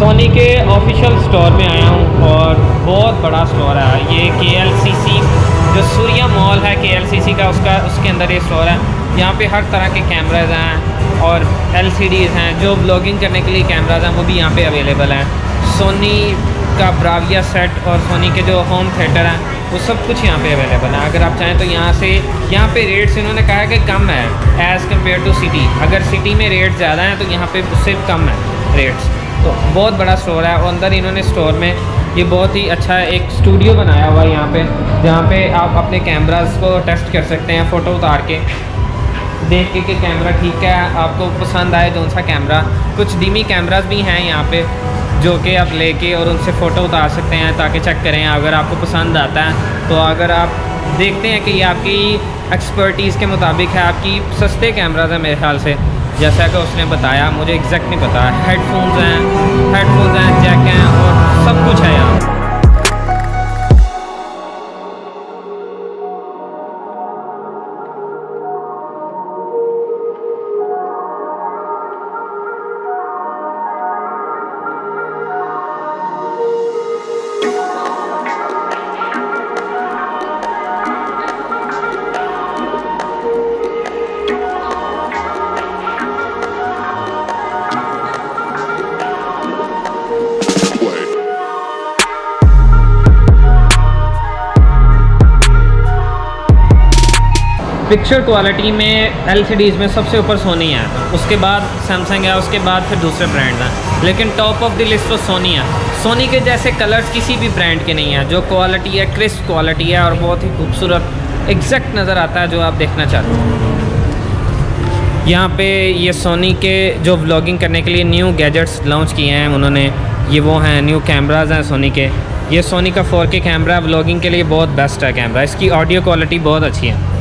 सोनी के official store में आया हूँ और बहुत बड़ा स्टोर है ये। KLCC जो सूर्या मॉल है KLCC का, उसके अंदर ये स्टोर है। यहाँ पे हर तरह के कैमराज हैं और LCDs हैं। जो व्लॉगिंग करने के लिए कैमराज हैं वो भी यहाँ पे अवेलेबल हैं। सोनी का ब्राविया सेट और सोनी के जो होम थिएटर हैं वो सब कुछ यहाँ पे अवेलेबल है। अगर आप चाहें तो यहाँ पे रेट्स इन्होंने कहा है कि कम है एज़ कम्पेयर टू सिटी। अगर सिटी में रेट ज़्यादा हैं तो यहाँ पे उससे कम है रेट्स। तो बहुत बड़ा स्टोर है और अंदर इन्होंने स्टोर में ये बहुत ही अच्छा एक स्टूडियो बनाया हुआ है यहाँ पे, जहाँ पे आप अपने कैमरास को टेस्ट कर सकते हैं, फ़ोटो उतार के देख के कि कैमरा ठीक है, आपको पसंद आए कौन सा कैमरा। कुछ डीमी कैमरास भी हैं यहाँ पे जो कि आप लेके और उनसे फ़ोटो उतार सकते हैं ताकि चेक करें अगर आपको पसंद आता है। तो अगर आप देखते हैं कि ये आपकी एक्सपर्टीज़ के मुताबिक है, आपकी सस्ते कैमराज हैं मेरे ख्याल से, जैसा कि उसने बताया, मुझे एग्जैक्ट नहीं पता। हेडफोन्स हैं, जैक हैं और सब कुछ है यहाँ। पिक्चर क्वालिटी में LCDs में सबसे ऊपर सोनी है, उसके बाद सैमसंग है, उसके बाद फिर दूसरे ब्रांड हैं, लेकिन टॉप ऑफ द लिस्ट तो सोनी है। सोनी के जैसे कलर्स किसी भी ब्रांड के नहीं है। जो क्वालिटी है क्रिस्प क्वालिटी है और बहुत ही खूबसूरत एग्जैक्ट नज़र आता है जो आप देखना चाहते हैं। यहाँ पे ये सोनी के जो व्लॉगिंग करने के लिए न्यू गैजेट्स लॉन्च किए हैं उन्होंने, ये वो हैं न्यू कैमराज हैं सोनी के। ये सोनी का 4K कैमरा व्लॉगिंग के लिए बहुत बेस्ट है कैमरा, इसकी ऑडियो क्वालिटी बहुत अच्छी है।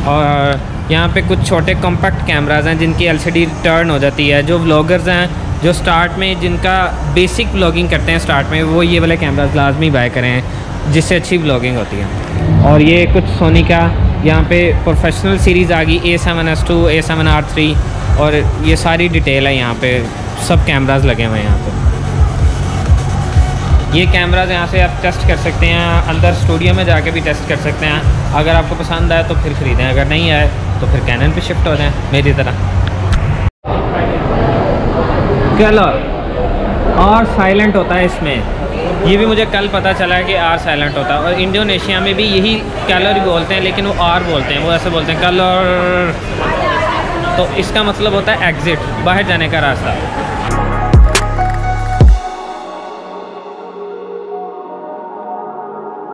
और यहाँ पे कुछ छोटे कॉम्पैक्ट कैमराज हैं जिनकी LCD टर्न हो जाती है। जो व्लॉगर्स हैं जो स्टार्ट में जिनका बेसिक व्लॉगिंग करते हैं स्टार्ट में, वो ये वाले कैमराज लाजमी बाय करें जिससे अच्छी व्लॉगिंग होती है। और ये कुछ सोनी का यहाँ पे प्रोफेशनल सीरीज़ आ गई, A7S2, A7R3 और ये सारी डिटेल है यहाँ पे, सब कैमराज लगे हुए हैं यहाँ पे। ये कैमराज यहाँ से आप टेस्ट कर सकते हैं, अंदर स्टूडियो में जाके भी टेस्ट कर सकते हैं। अगर आपको पसंद आए तो फिर ख़रीदें, अगर नहीं आए तो फिर कैनन पे शिफ्ट हो जाएं मेरी तरह। कलर R साइलेंट होता है इसमें, ये भी मुझे कल पता चला है कि R साइलेंट होता है। और इंडोनेशिया में भी यही कलर बोलते हैं लेकिन वो R बोलते हैं, वो ऐसे बोलते हैं कलर। तो इसका मतलब होता है एग्ज़िट, बाहर जाने का रास्ता।